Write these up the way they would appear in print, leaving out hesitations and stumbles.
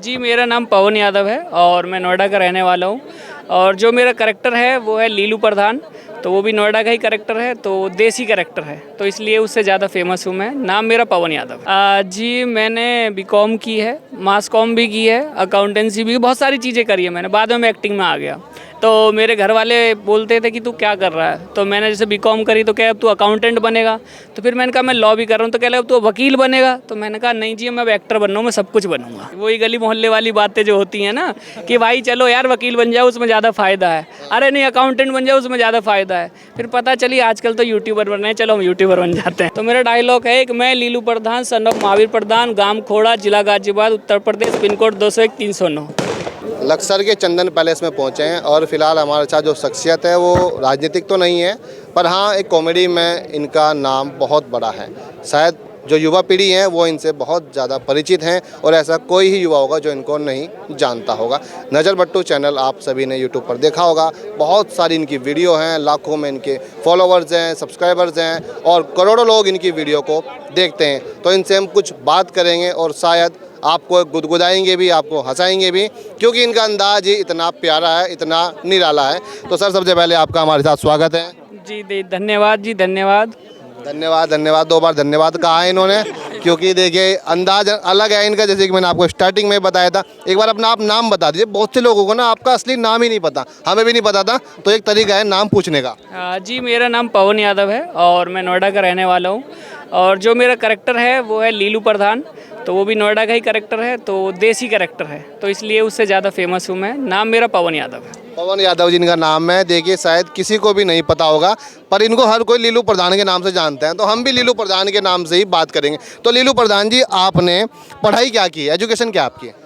जी, मेरा नाम पवन यादव है और मैं नोएडा का रहने वाला हूँ। और जो मेरा करैक्टर है वो है लीलू प्रधान। तो वो भी नोएडा का ही करैक्टर है, तो देसी करैक्टर है, तो इसलिए उससे ज़्यादा फेमस हूँ मैं। नाम मेरा पवन यादव है। जी, मैंने बीकॉम की है, मास कॉम भी की है, अकाउंटेंसी भी, बहुत सारी चीज़ें करी है मैंने। बाद में मैं एक्टिंग में आ गया। तो मेरे घर वाले बोलते थे कि तू क्या कर रहा है, तो मैंने जैसे बीकॉम करी तो क्या अब तू अकाउंटेंट बनेगा। तो फिर मैंने कहा मैं लॉ भी कर रहा हूँ, तो कह लगा अब तू वकील बनेगा। तो मैंने कहा नहीं जी, मैं अब एक्टर बन रहा हूँ, मैं सब कुछ बनूंगा। वही गली मोहल्ले वाली बातें जो होती हैं ना कि भाई चलो यार वकील बन जाओ, उसमें ज़्यादा फ़ायदा है, अरे नहीं अकाउंटेंट बन जाओ, उसमें ज़्यादा फ़ायदा है। फिर पता चली आजकल तो यूट्यूबर बन रहे हैं, चलो हम यूट्यूबर बन जाते हैं। तो मेरा डायलॉग है कि मैं लीलू प्रधान, सन ऑफ महावीर प्रधान, गांव खोड़ा, जिला गाजियाबाद, उत्तर प्रदेश, पिन कोड 201-309। लक्सर के चंदन पैलेस में पहुंचे हैं और फिलहाल हमारे साथ जो शख्सियत है वो राजनीतिक तो नहीं है, पर हाँ एक कॉमेडी में इनका नाम बहुत बड़ा है। शायद जो युवा पीढ़ी है वो इनसे बहुत ज़्यादा परिचित हैं और ऐसा कोई ही युवा होगा जो इनको नहीं जानता होगा। नज़र बट्टू चैनल आप सभी ने यूट्यूब पर देखा होगा, बहुत सारी इनकी वीडियो हैं, लाखों में इनके फॉलोवर्स हैं, सब्सक्राइबर्स हैं और करोड़ों लोग इनकी वीडियो को देखते हैं। तो इनसे हम कुछ बात करेंगे और शायद आपको गुदगुदाएंगे भी, आपको हंसाएंगे भी, क्योंकि इनका अंदाज ही इतना प्यारा है, इतना निराला है। तो सर सबसे पहले आपका हमारे साथ स्वागत है। जी धन्यवाद जी, धन्यवाद धन्यवाद धन्यवाद, 2 बार धन्यवाद कहा है इन्होंने, क्योंकि देखिए अंदाज अलग है इनका। जैसे कि मैंने आपको स्टार्टिंग में बताया था, एक बार अपना आप नाम बता दीजिए। बहुत से लोगों को ना आपका असली नाम ही नहीं पता, हमें भी नहीं पता था, तो एक तरीका है नाम पूछने का। जी, मेरा नाम पवन यादव है और मैं नोएडा का रहने वाला हूँ। और जो मेरा करैक्टर है वो है लीलू प्रधान। तो वो भी नोएडा का ही करैक्टर है, तो देसी करैक्टर है, तो इसलिए उससे ज़्यादा फेमस हूँ मैं। नाम मेरा पवन यादव है। पवन यादव जी इनका नाम है। देखिए शायद किसी को भी नहीं पता होगा, पर इनको हर कोई लीलू प्रधान के नाम से जानते हैं, तो हम भी लीलू प्रधान के नाम से ही बात करेंगे। तो लीलू प्रधान जी, आपने पढ़ाई क्या की है, एजुकेशन क्या आपकी है?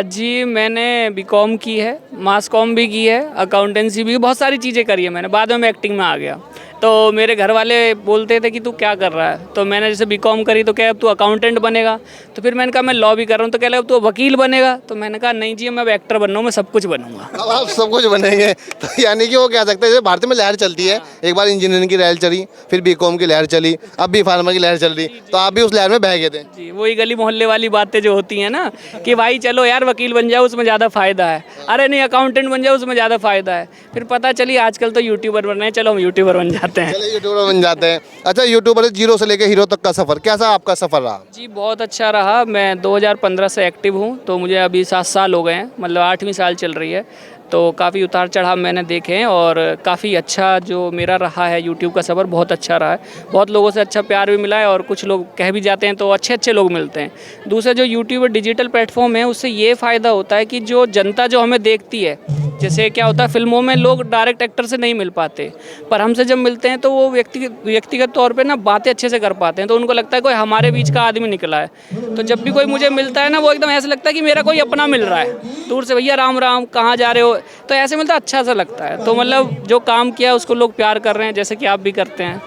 जी, मैंने बीकॉम की है, मास कॉम भी की है, अकाउंटेंसी भी, बहुत सारी चीज़ें करी है मैंने। बाद में मैं एक्टिंग में आ गया। तो मेरे घर वाले बोलते थे कि तू क्या कर रहा है, तो मैंने जैसे बीकॉम करी तो क्या अब तू अकाउंटेंट बनेगा। तो फिर मैंने कहा मैं लॉ भी कर रहा हूँ, तो कह लगा अब तू वकील बनेगा। तो मैंने कहा नहीं जी, मैं अब एक्टर बन रहा हूँ, मैं सब कुछ बनूंगा। अब आप सब कुछ बनेंगे, तो यानी कि वो कह सकते हैं जैसे भारत में लहर चलती है, एक बार इंजीनियरिंग की लहर चली, फिर बीकॉम की लहर चली, अब भी फार्मा की लहर चल रही, तो आप भी उस लहर में बह गए थे। जी, वही गली मोहल्ले वाली बातें जो होती हैं ना कि भाई चलो यार वकील बन जाओ, उसमें ज़्यादा फ़ायदा है, अरे नहीं अकाउंटेंट बन जाओ, उसमें ज़्यादा फ़ायदा है। फिर पता चली आजकल तो यूट्यूबर बन रहे हैं, चलो हम यूट्यूबर बन जाते हैं। चलिए यूट्यूबर बन जाते हैं। अच्छा, यूट्यूबर जीरो से लेकर हीरो तक का सफ़र कैसा आपका सफ़र रहा? जी, बहुत अच्छा रहा। मैं 2015 से एक्टिव हूँ, तो मुझे अभी 7 साल हो गए हैं, मतलब 8वीं साल चल रही है। तो काफ़ी उतार चढ़ाव मैंने देखे हैं और काफ़ी अच्छा जो मेरा रहा है यूट्यूब का सफ़र, बहुत अच्छा रहा है। बहुत लोगों से अच्छा प्यार भी मिला है और कुछ लोग कह भी जाते हैं तो अच्छे अच्छे लोग मिलते हैं। दूसरा जो यूट्यूब डिजिटल प्लेटफॉर्म है, उससे ये फ़ायदा होता है कि जो जनता जो हमें देखती है, जैसे क्या होता है फिल्मों में लोग डायरेक्ट एक्टर से नहीं मिल पाते, पर हमसे जब मिलते हैं तो वो व्यक्तिगत तौर पे ना बातें अच्छे से कर पाते हैं, तो उनको लगता है कोई हमारे बीच का आदमी निकला है। तो जब भी कोई मुझे मिलता है ना, वो एकदम ऐसा लगता है कि मेरा कोई अपना मिल रहा है दूर से, भैया राम राम कहाँ जा रहे हो, तो ऐसे मिलता अच्छा सा लगता है। तो मतलब जो काम किया उसको लोग प्यार कर रहे हैं, जैसे कि आप भी करते हैं।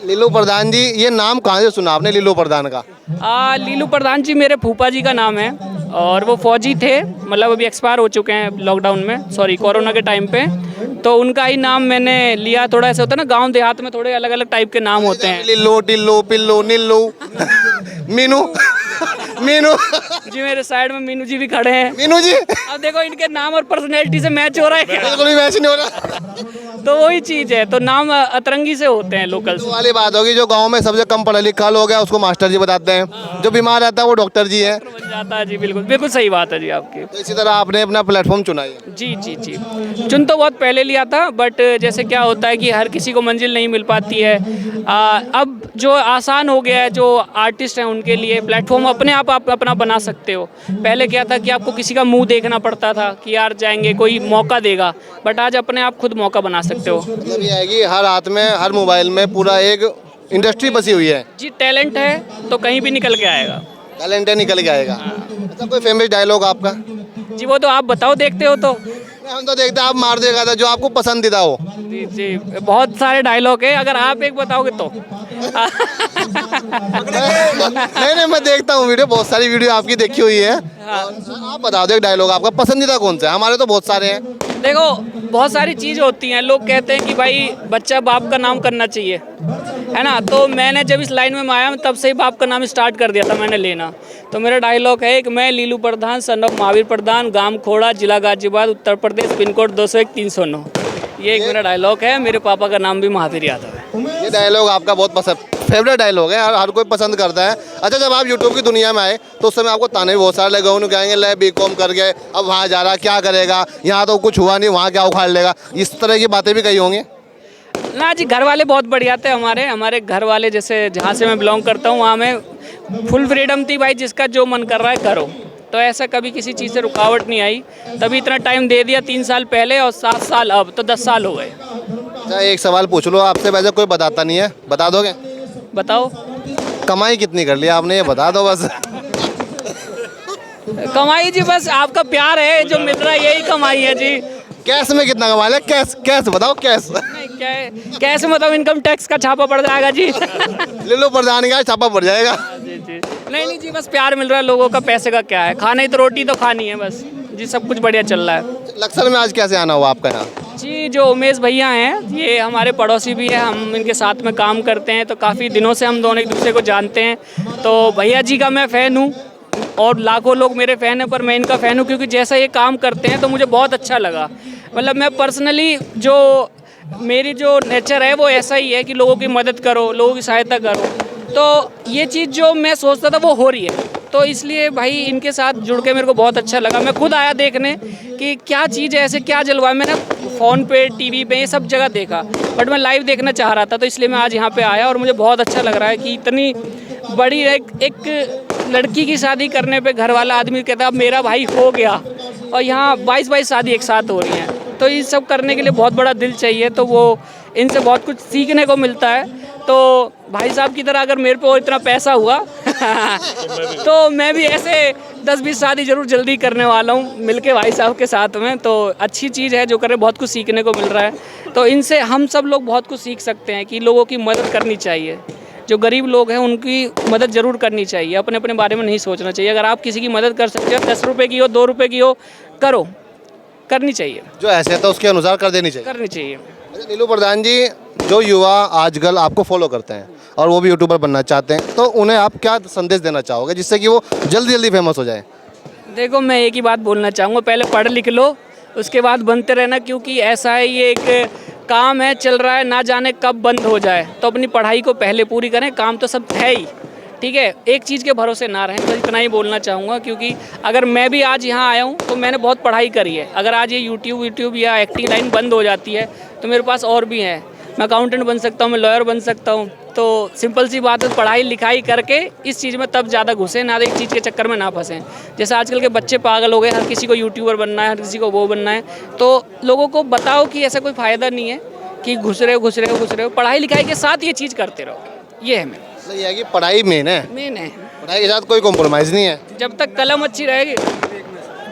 लीलू प्रधान जी, ये नाम कहाँ से सुना आपने लीलू प्रधान का? लीलू प्रधान जी मेरे फूफा जी का नाम है और वो फौजी थे, मतलब अभी एक्सपायर हो चुके हैं लॉकडाउन में, सॉरी कोरोना के टाइम पे। तो उनका ही नाम मैंने लिया। थोड़ा ऐसा होता है ना गांव देहात में, थोड़े अलग अलग टाइप के नाम होते हैं। लिल्लू टिल्लू पिल्लू नीलू मीनू मीनू जी, मेरे साइड में मीनू जी भी खड़े हैं। मीनू जी, अब देखो इनके नाम और पर्सनैलिटी से मैच हो रहा है क्या? बिल्कुल भी मैच नहीं हो रहा। तो वही चीज़ है, तो नाम अतरंगी से होते हैं लोकल तो वाली बात होगी, जो गांव में सबसे कम पढ़ा लिखा लोग है उसको मास्टर जी बताते हैं, जो बीमार रहता है वो डॉक्टर जी है। बन जाता है। जी बिल्कुल बिल्कुल सही बात है जी आपकी। तो इसी तरह आपने अपना प्लेटफॉर्म चुना है। जी जी जी, चुन तो बहुत पहले लिया था, बट जैसे क्या होता है कि हर किसी को मंजिल नहीं मिल पाती है। अब जो आसान हो गया है, जो आर्टिस्ट हैं उनके लिए प्लेटफॉर्म अपने आप अपना बना सकते हो। पहले क्या था कि आपको किसी का मुंह देखना पड़ता था कि यार जाएंगे कोई मौका देगा, बट आज अपने आप खुद मौका बना सकते हो। मतलब ये है कि हर हाथ में, हर मोबाइल में पूरा एक इंडस्ट्री बसी हुई है। जी, टैलेंट है तो कहीं भी निकल के आएगा। टैलेंट है, निकल के आएगा। अच्छा, कोई फेमस डायलॉग आपका? जी, वो तो आप बताओ, देखते हो तो। हम तो देखते हैं, आप मार देगा था जो आपको पसंदीदा हो। जी जी, बहुत सारे डायलॉग है, अगर आप एक बताओगे तो। नहीं, मैं देखता हूँ वीडियो, बहुत सारी वीडियो आपकी देखी हुई है। आप बता दो एक डायलॉग, आपका पसंदीदा कौन सा है? हमारे तो बहुत सारे हैं। देखो, बहुत सारी चीज़ होती हैं। लोग कहते हैं कि भाई बच्चा बाप का नाम करना चाहिए, है ना। तो मैंने जब इस लाइन में आया, तब से ही बाप का नाम स्टार्ट कर दिया था मैंने लेना। तो मेरा डायलॉग है कि मैं लीलू प्रधान, सन ऑफ महावीर प्रधान, गांव खोड़ा, जिला गाजियाबाद, उत्तर प्रदेश, पिन कोड 201-309। ये एक मेरा डायलॉग है। मेरे पापा का नाम भी महावीर यादव है। ये डायलॉग आपका बहुत पसंद, फेवरेट डायलॉग है, हर कोई पसंद करता है। अच्छा, जब आप यूट्यूब की दुनिया में आए तो उस समय आपको ताने भी बहुत सारे लगे, उन्हें कहेंगे ले बीकॉम कर गए, अब वहाँ जा रहा, क्या करेगा, यहाँ तो कुछ हुआ नहीं, वहाँ क्या उखाड़ लेगा, इस तरह की बातें भी कही होंगी। ना जी, घर वाले बहुत बढ़िया थे हमारे घर वाले। जैसे जहाँ से मैं बिलोंग करता हूँ, वहाँ में फुल फ्रीडम थी भाई, जिसका जो मन कर रहा है करो। तो ऐसा कभी किसी चीज़ से रुकावट नहीं आई। तभी इतना टाइम दे दिया, 3 साल पहले और 7 साल अब, तो 10 साल हो गए। अच्छा, एक सवाल पूछ लो आपसे, वैसे कोई बताता नहीं है, बता दोगे? बताओ। कमाई कितनी कर लिया आपने, ये बता दो बस। कमाई जी, बस आपका प्यार है जो मिल रहा है, यही कमाई है जी। कैश में कितना कमा लिया? कैश कैश बताओ, कैश। नहीं, कैसे मतलब इनकम टैक्स का छापा पड़ जाएगा जी। लीलू प्रधान का छापा पड़ जाएगा। जी जी, नहीं जी, बस प्यार मिल रहा है लोगों का, पैसे का क्या है, खाना ही तो, रोटी तो खानी है बस जी। सब कुछ बढ़िया चल रहा है। लक्सर में आज कैसे आना हुआ आपका यहाँ? जी, जो उमेश भैया हैं, ये हमारे पड़ोसी भी हैं, हम इनके साथ में काम करते हैं, तो काफ़ी दिनों से हम दोनों एक दूसरे को जानते हैं। तो भैया जी का मैं फ़ैन हूँ और लाखों लोग मेरे फ़ैन हैं, पर मैं इनका फ़ैन हूँ क्योंकि जैसा ये काम करते हैं तो मुझे बहुत अच्छा लगा। मतलब मैं पर्सनली, जो मेरी जो नेचर है वो ऐसा ही है कि लोगों की मदद करो, लोगों की सहायता करो। तो ये चीज़ जो मैं सोचता था वो हो रही है, तो इसलिए भाई इनके साथ जुड़ के मेरे को बहुत अच्छा लगा। मैं खुद आया देखने कि क्या चीज़ है, ऐसे क्या जलवा। मैंने फ़ोन पे, टीवी पे, ये सब जगह देखा, बट मैं लाइव देखना चाह रहा था, तो इसलिए मैं आज यहाँ पे आया और मुझे बहुत अच्छा लग रहा है कि इतनी बड़ी एक लड़की की शादी करने पे घर वाला आदमी कहता है अब मेरा भाई हो गया, और यहाँ 22 शादी एक साथ हो रही हैं। तो ये सब करने के लिए बहुत बड़ा दिल चाहिए, तो वो इनसे बहुत कुछ सीखने को मिलता है। तो भाई साहब की तरह अगर मेरे पे इतना पैसा हुआ तो मैं भी ऐसे 10-20 शादी जरूर जल्दी करने वाला हूँ मिलके भाई साहब के साथ में। तो अच्छी चीज़ है जो करें, बहुत कुछ सीखने को मिल रहा है। तो इनसे हम सब लोग बहुत कुछ सीख सकते हैं कि लोगों की मदद करनी चाहिए। जो गरीब लोग हैं उनकी मदद ज़रूर करनी चाहिए, अपने अपने बारे में नहीं सोचना चाहिए। अगर आप किसी की मदद कर सकते हो, 10 रुपये की हो, 2 रुपये की हो, करो, करनी चाहिए, जो हैसियत है उसके अनुसार कर देनी चाहिए। करनी चाहिए। अच्छा, लीलू प्रधान जी, जो युवा आजकल आपको फॉलो करते हैं और वो भी यूट्यूबर बनना चाहते हैं, तो उन्हें आप क्या संदेश देना चाहोगे जिससे कि वो जल्दी जल्दी फेमस हो जाए? देखो, मैं एक ही बात बोलना चाहूँगा, पहले पढ़ लिख लो, उसके बाद बनते रहना, क्योंकि ऐसा है, ये एक काम है, चल रहा है, ना जाने कब बंद हो जाए। तो अपनी पढ़ाई को पहले पूरी करें, काम तो सब है ही, ठीक है। एक चीज़ के भरोसे ना रहें, बस इतना ही बोलना चाहूँगा। क्योंकि अगर मैं भी आज यहाँ आया हूँ तो मैंने बहुत पढ़ाई करी है। अगर आज ये यूट्यूब या एक्टिंग लाइन बंद हो जाती है तो मेरे पास और भी है। मैं अकाउंटेंट बन सकता हूँ, मैं लॉयर बन सकता हूँ। तो सिंपल सी बात है, पढ़ाई लिखाई करके इस चीज़ में तब ज़्यादा घुसें, ना एक चीज़ के चक्कर में ना फंसें। जैसे आजकल के बच्चे पागल हो गए, हर किसी को यूट्यूबर बनना है, हर किसी को वो बनना है। तो लोगों को बताओ कि ऐसा कोई फ़ायदा नहीं है कि घुस रहे हो। पढ़ाई लिखाई के साथ ये चीज़ करते रहो, ये है मेरा। ये है कि पढ़ाई मेन है, पढ़ाई के साथ कोई कॉम्प्रोमाइज़ नहीं है। जब तक कलम अच्छी रहेगी,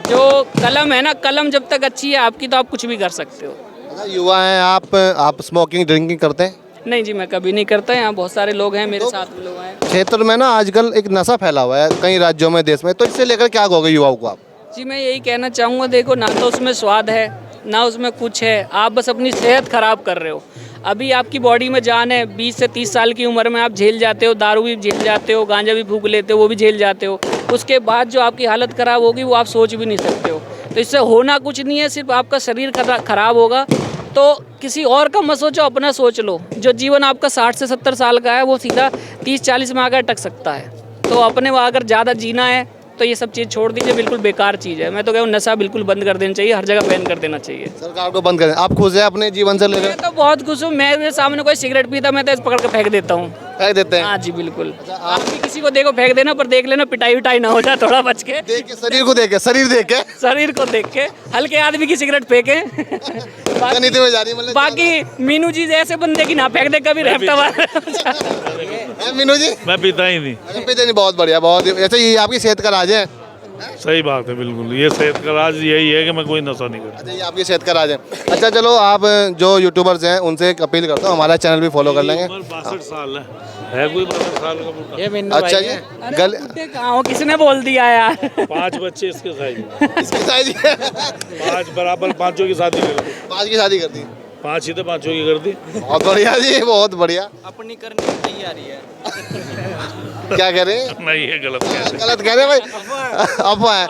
जो कलम है ना, कलम जब तक अच्छी है आपकी, तो आप कुछ भी कर सकते हो। अच्छा, युवा हैं आप स्मोकिंग ड्रिंकिंग करते हैं? नहीं जी, मैं कभी नहीं करता। यहाँ बहुत सारे लोग हैं, मेरे साथ में लोग हैं। क्षेत्र में ना आजकल एक नशा फैला हुआ है कई राज्यों में, देश में, तो इससे लेकर क्या कहोगे युवाओं को आप? जी, मैं यही कहना चाहूँगा, देखो, ना तो उसमें स्वाद है, ना उसमें कुछ है, आप बस अपनी सेहत ख़राब कर रहे हो। अभी आपकी बॉडी में जान है, 20 से 30 साल की उम्र में आप झेल जाते हो, दारू भी झेल जाते हो, गांजा भी फूंक लेते हो, वो भी झेल जाते हो। उसके बाद जो आपकी हालत ख़राब होगी वो आप सोच भी नहीं सकते हो। तो इससे होना कुछ नहीं है, सिर्फ आपका शरीर ख़राब होगा। तो किसी और का मत सोचो, अपना सोच लो। जो जीवन आपका 60 से 70 साल का है वो सीधा 30-40 में आकर अटक सकता है। तो अपने वहाँ अगर ज़्यादा जीना है तो ये सब चीज़ छोड़ दीजिए, बिल्कुल बेकार चीज़ है। मैं तो कहूँ नशा बिल्कुल बंद कर देना चाहिए, हर जगह बैन कर देना चाहिए। सरकार को बंद करें। आप खुश हैं अपने जीवन से लेकर? मैं तो बहुत खुश हूँ। मेरे सामने कोई सिगरेट पीता, मैं तो इस पकड़ के फेंक देता हूँ। फेंक देते हैं? हाँ जी, बिल्कुल। आप भी किसी को देखो फेंक देना, पर देख लेना पिटाई ना हो जाए, थोड़ा बच के। देख के शरीर को देख के शरीर को देख के हल्के आदमी की सिगरेट फेंके। नीति में जा रही है मतलब। बाकी मीनू जी ऐसे बंदे की ना फेंक दे कभी, रेफ्टा मीनू जी? मैं पीता ही नहीं। अच्छा, पीते नहीं, बहुत बढ़िया, बहुत। ऐसे ये आपकी सेहत का राज है। सही बात है बिल्कुल। ये सेहत का राज यही है कि मैं कोई नशा नहीं करता। अच्छा, ये आपकी सेहत का राज है। अच्छा चलो, आप जो यूट्यूबर्स हैं उनसे एक अपील करता हूँ, हमारा चैनल भी फॉलो कर लेंगे। 62 साल है कोई 62 साल का बूढ़ा? ये मिन्नू अच्छा भाई जी, है। गल बुड्ढे कहाँ हो, किसने बोल दिया यार? 5 बच्चे इसके साइज, इसकी साइज 5 बराबर, 5 की शादी कर दी। 5 की शादी कर दी। 5 ही तो 5 की कर दी। बहुत बढ़िया जी, बहुत बढ़िया। अपनी करने की तैयारी है। क्या कह रहे हैं? नहीं है, गलत कह रहे गलत कह रहे हैं भाई, अफवाह है।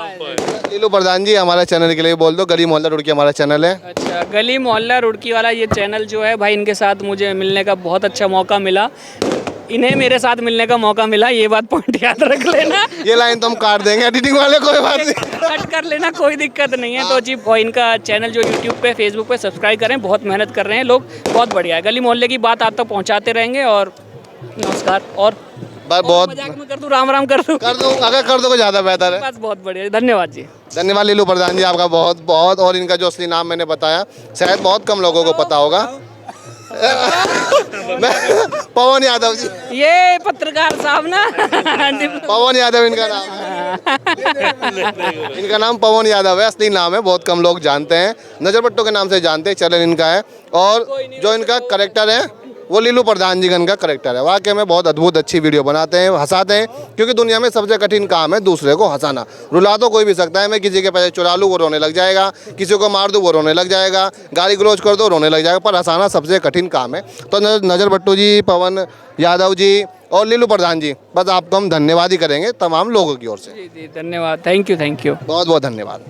लीलू प्रधान जी, हमारे चैनल के लिए बोल दो। गली मोहल्ला रुड़की हमारा चैनल है। अच्छा, गली मोहल्ला रुड़की वाला ये चैनल जो है भाई, इनके साथ मुझे मिलने का बहुत अच्छा मौका मिला। इन्हें मेरे साथ मिलने का मौका मिला, ये बात पॉइंट याद रख लेना। ये लाइन तो हम काट देंगे एडिटिंग वाले, कोई बात नहीं। कट कर लेना, कोई दिक्कत नहीं है। तो जी, और इनका चैनल जो यूट्यूब पे, फेसबुक पे सब्सक्राइब करें, बहुत मेहनत कर रहे हैं लोग, बहुत बढ़िया है। गली मोहल्ले की बात आप तक पहुंचाते रहेंगे। और नमस्कार। और बहुत मजाक में कर दूं, राम राम कर दूं? कर दो, अगर कर दो तो ज़्यादा बेहतर है। बस बहुत बढ़िया, धन्यवाद जी। धन्यवाद लीलू प्रधान जी, आपका बहुत बहुत। और इनका जो असली नाम मैंने बताया, शायद बहुत कम लोगों को पता होगा। पवन यादव जी, ये पत्रकार साहब ना। पवन यादव इनका नाम है। इनका नाम पवन यादव है, असली नाम है, बहुत कम लोग जानते हैं। नजरबट्टो के नाम से जानते हैं, चैनल इनका है। और जो इनका करेक्टर है वो लीलू प्रधान जी का इनका करेक्टर है। वाकई में बहुत अद्भुत अच्छी वीडियो बनाते हैं, हंसाते हैं। क्योंकि दुनिया में सबसे कठिन काम है दूसरे को हंसाना। रुला तो कोई भी सकता है, मैं किसी के पैसे चुरा लूँ वो रोने लग जाएगा, किसी को मार दूँ वो रोने लग जाएगा, गाली गलौज कर दो रोने लग जाएगा, पर हंसाना सबसे कठिन काम है। तो नजरबट्टू जी, पवन यादव जी और लीलू प्रधान जी, बस आपको हम धन्यवाद ही करेंगे तमाम लोगों की ओर से। जी जी, धन्यवाद। Thank you, thank you. बहुत बहुत धन्यवाद।